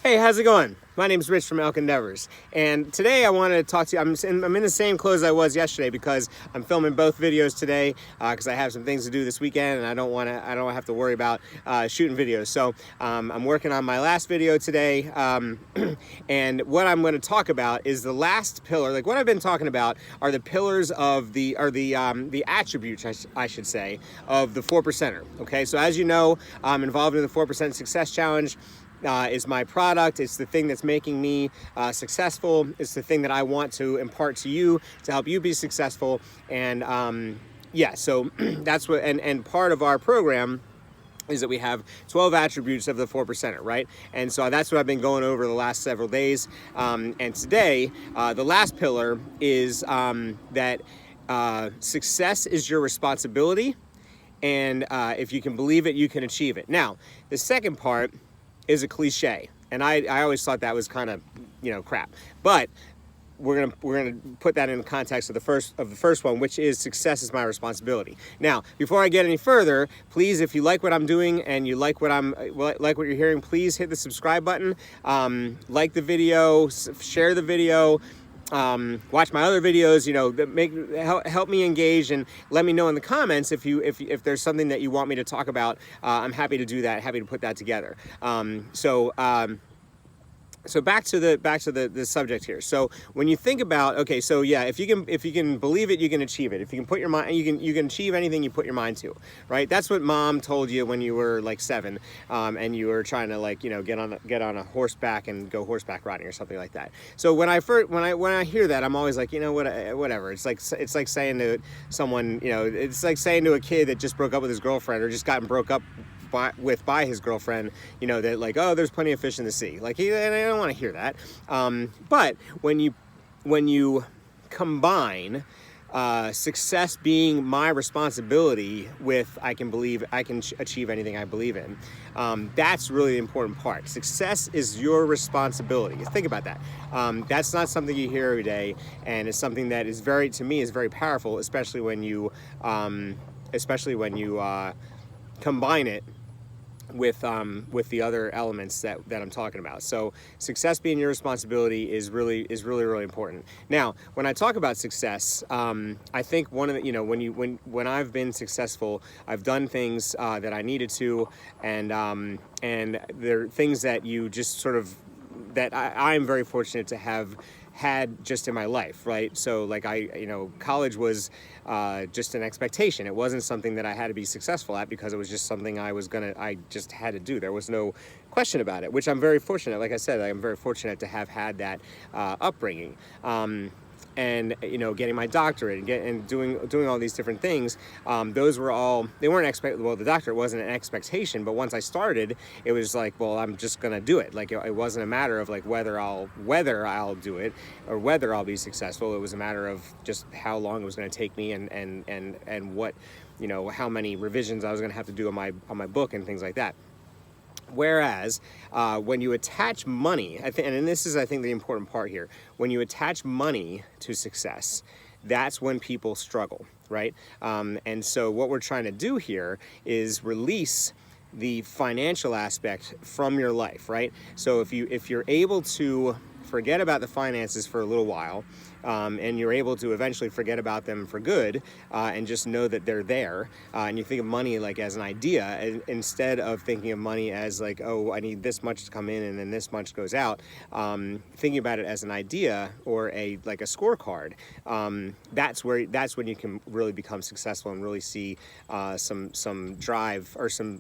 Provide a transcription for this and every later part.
Hey, how's it going? My name is Rich from Elk Endeavors, and today I wanted to talk to you. I'm in the same clothes I was yesterday because I'm filming both videos today because I have some things to do this weekend, and I don't have to worry about shooting videos. So I'm working on my last video today, and what I'm going to talk about is the last pillar. Like what I've been talking about are the pillars of the attributes, I should say, of the 4%er. Okay, so as you know, I'm involved in the 4% Success Challenge. Is my product. It's the thing that's making me successful. It's the thing that I want to impart to you to help you be successful. And yeah, so that's what, and part of our program is that we have 12 attributes of the 4%er, right? And so that's what I've been going over the last several days. And today, the last pillar is that success is your responsibility. And if you can believe it, you can achieve it. Now, the second part is a cliche, and I always thought that was kind of, crap. But we're gonna put that in the context of the first one, which is success is my responsibility. Now, before I get any further, please, if you like what I'm doing and you like what you're hearing, please hit the subscribe button, like the video, share the video. Watch my other videos, help me engage and let me know in the comments if there's something that you want me to talk about. I'm happy to do that, happy to put that together. So back to the subject here. So when you think about, okay, so yeah, if you can believe it, you can achieve it. If you can put your mind, you can achieve anything you put your mind to, right? That's what mom told you when you were like 7, and you were trying to get on a horseback and go horseback riding or something like that. So when I hear that, I'm always like, whatever. It's like saying to someone, it's like saying to a kid that just broke up with his girlfriend or just gotten broke up by his girlfriend, that like, oh, there's plenty of fish in the sea. Like, and I don't want to hear that. But when you combine success being my responsibility with I can achieve anything I believe in, that's really the important part. Success is your responsibility. Think about that. That's not something you hear every day, and it's something that is very powerful, especially when you combine it with the other elements that I'm talking about. So success being your responsibility is really important. Now, when I talk about success, I think one of the, when I've been successful, I've done things that I needed to, and there are things that you just sort of, that I'm very fortunate to have had just in my life, right? So like college was just an expectation. It wasn't something that I had to be successful at because it was just something I just had to do. There was no question about it, which I'm very fortunate. Like I said, I'm very fortunate to have had that upbringing. And getting my doctorate and doing all these different things, those were all, they weren't the doctorate wasn't an expectation, but once I started, it was like, well, I'm just gonna do it. Like it wasn't a matter of like whether I'll do it or whether I'll be successful. It was a matter of just how long it was going to take me and what, how many revisions I was going to have to do on my book and things like that. Whereas when you attach money, and this is, I think, the important part here, when you attach money to success, that's when people struggle, right? And so what we're trying to do here is release the financial aspect from your life, right? So if you're able to forget about the finances for a little while, and you're able to eventually forget about them for good, and just know that they're there, and you think of money like as an idea instead of thinking of money as like, oh, I need this much to come in and then this much goes out, thinking about it as an idea or a scorecard, that's when you can really become successful and really see some drive or some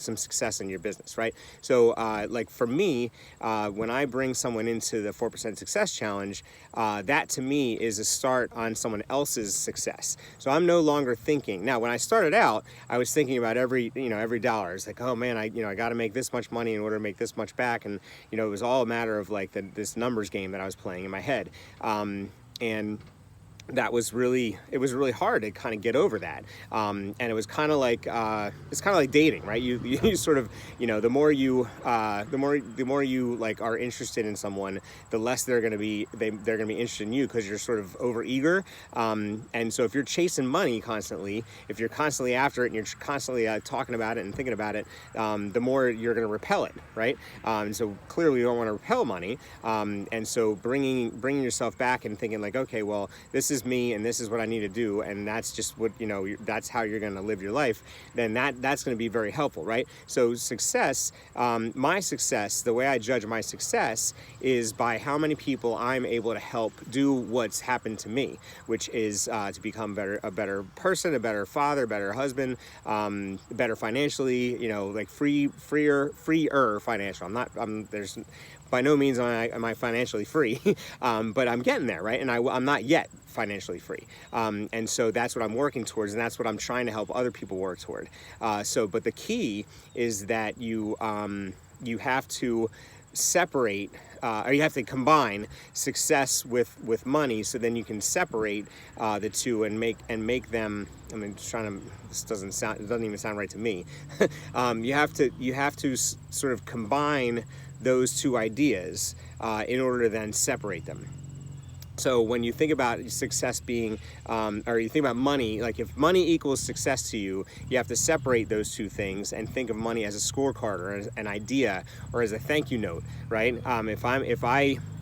success in your business, right? So like for me, when I bring someone into the 4% Success Challenge, that to me is a start on someone else's success. So I'm no longer thinking, now when I started out, I was thinking about every dollar. It's like, oh man, I got to make this much money in order to make this much back. And, it was all a matter of like this numbers game that I was playing in my head. And that was it was really hard to kind of get over that, and it was kind of like it's kind of like dating, right? You sort of, the more you like are interested in someone, the less they're going to be interested in you, because you're sort of over eager, and so if you're chasing money constantly, if you're constantly after it and you're constantly talking about it and thinking about it, the more you're going to repel it, right? And so clearly you don't want to repel money, and so bringing yourself back and thinking like, okay, well, this is me and this is what I need to do, and that's just what, that's how you're going to live your life, then that's going to be very helpful, right? So success, my success, the way I judge my success is by how many people I'm able to help do what's happened to me, which is to become a better person, a better father, a better husband, better financially, like freer financial. There's by no means am I financially free, but I'm getting there, right? And I'm not yet financially free. And so that's what I'm working towards, and that's what I'm trying to help other people work toward. But the key is that you have to separate, or you have to combine success with money, so then you can separate the two and make them. I mean, this doesn't even sound right to me. You have to sort of combine those two ideas in order to then separate them. So when you think about success being, or you think about money, like if money equals success to you, you have to separate those two things and think of money as a scorecard or as an idea or as a thank you note, right?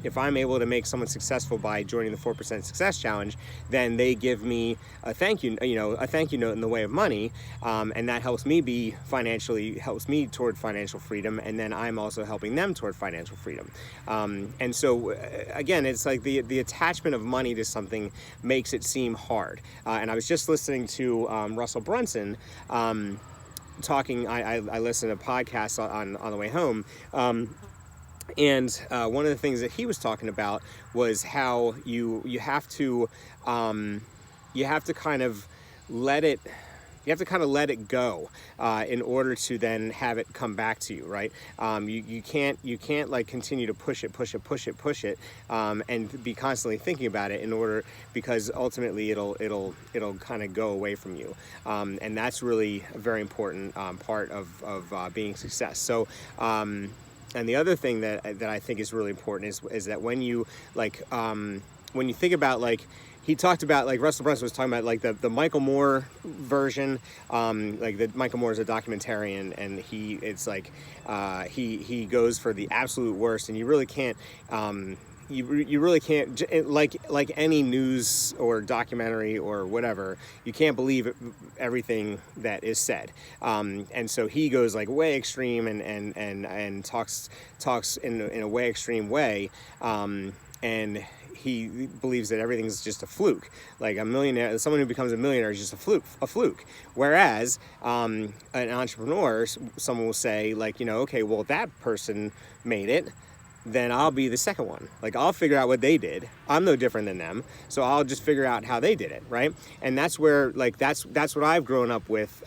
If I'm able to make someone successful by joining the 4% Success Challenge, then they give me a thank you note in the way of money, and that helps me toward financial freedom, and then I'm also helping them toward financial freedom. And so again, it's like the attachment of money to something makes it seem hard. And I was just listening to Russell Brunson talking. I listened to podcasts on the way home. And one of the things that he was talking about was how you have to kind of let it go in order to then have it come back to you, right? You can't like continue to push it, and be constantly thinking about it because ultimately it'll kind of go away from you, and that's really a very important part of being success. So. And the other thing that I think is really important is that when you think about, like, he talked about, like, Russell Brunson was talking about, like, the Michael Moore version, Michael Moore is a documentarian, and he goes for the absolute worst, and you really can't, you really can't, like any news or documentary or whatever, you can't believe everything that is said, and so he goes like way extreme and talks in a way extreme way, and he believes that everything's just a fluke. Like someone who becomes a millionaire is just a fluke. Whereas an entrepreneur, someone will say, like, okay, well, that person made it, then I'll be the second one. Like, I'll figure out what they did. I'm no different than them, so I'll just figure out how they did it, right? And that's where, like, that's what I've grown up with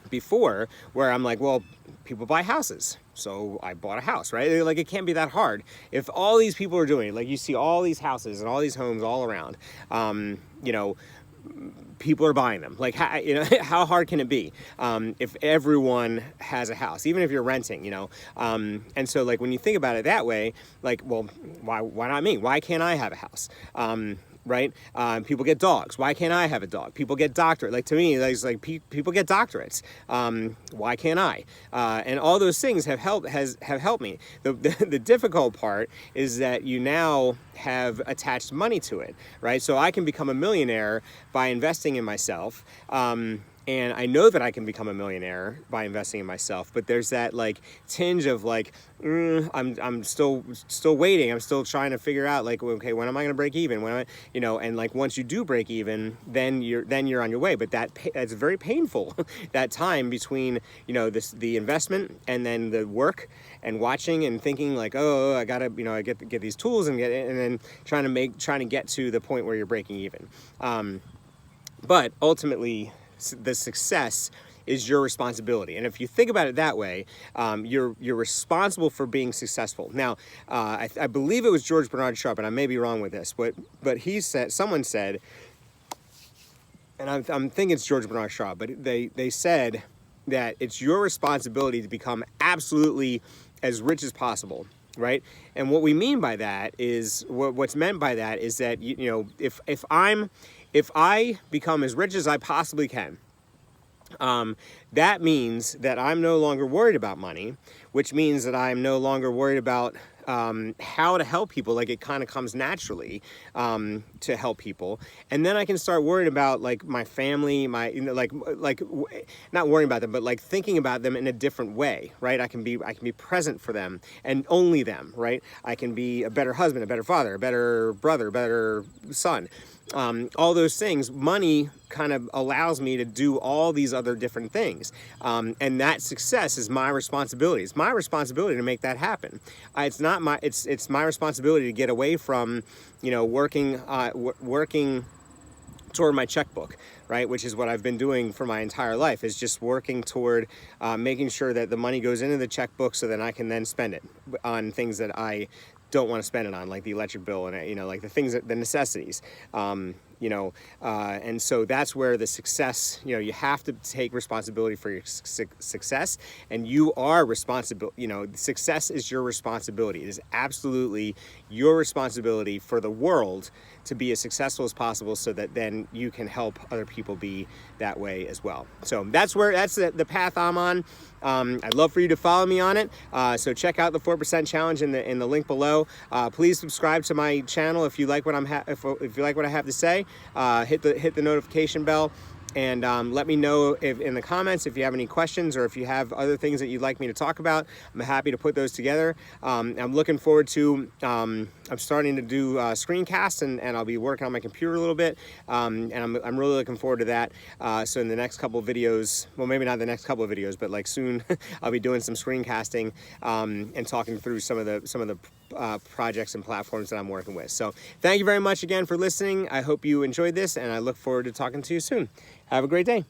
before, where I'm like, well, people buy houses, so I bought a house, right? Like, it can't be that hard. If all these people are doing it, like, you see all these houses and all these homes all around, people are buying them. Like, how hard can it be if everyone has a house, even if you're renting, and so, like, when you think about it that way, like, well, why not me? Why can't I have a house? Right? People get dogs. Why can't I have a dog? People get doctorate. Like, to me, it's like people get doctorates. Why can't I? And all those things have helped me. The difficult part is that you now have attached money to it, right? So I can become a millionaire by investing in myself. And I know that I can become a millionaire by investing in myself, but there's that, like, tinge of, like, I'm still waiting. I'm still trying to figure out, like, okay, when am I going to break even? And, like, once you do break even, then you're on your way. But that's very painful. That time between, the investment and then the work and watching and thinking, like, oh, I gotta, I get these tools and then trying to get to the point where you're breaking even. But ultimately, the success is your responsibility. And if you think about it that way, you're responsible for being successful. Now, I believe it was George Bernard Shaw, and I may be wrong with this, but he said, someone said, and I'm thinking it's George Bernard Shaw, but they said that it's your responsibility to become absolutely as rich as possible, right? And what we mean by that is, what's meant by that is that, you know, if I become as rich as I possibly can, that means that I'm no longer worried about money, which means that I'm no longer worried about how to help people. Like, it kind of comes naturally to help people, and then I can start worrying about, like, my family, my, you know, like not worrying about them, but like thinking about them in a different way, right? I can be present for them and only them, right? I can be a better husband, a better father, a better brother, a better son. All those things. Money kind of allows me to do all these other different things, and that success is my responsibility. It's my responsibility to make that happen. It's my responsibility to get away from, you know, working toward my checkbook, right? Which is what I've been doing for my entire life, is just working toward making sure that the money goes into the checkbook so that I can then spend it on things that I don't want to spend it on, like the electric bill and, you know, like the things the necessities, you know, and so that's where the success, you know, you have to take responsibility for your success, and you are responsible. You know, success is your responsibility. It is absolutely your responsibility for the world to be as successful as possible, so that then you can help other people be that way as well. So that's the path I'm on. I'd love for you to follow me on it. So check out the 4% challenge in the link below. Please subscribe to my channel if you like what if you like what I have to say. Hit the notification bell, and let me know in the comments if you have any questions, or if you have other things that you'd like me to talk about. I'm happy to put those together. I'm looking forward to, I'm starting to do screencasts, and I'll be working on my computer a little bit, and I'm really looking forward to that. So in the next couple of videos, well, maybe not the next couple of videos, but like soon, I'll be doing some screencasting and talking through some of the projects and platforms that I'm working with. So thank you very much again for listening. I hope you enjoyed this, and I look forward to talking to you soon. Have a great day.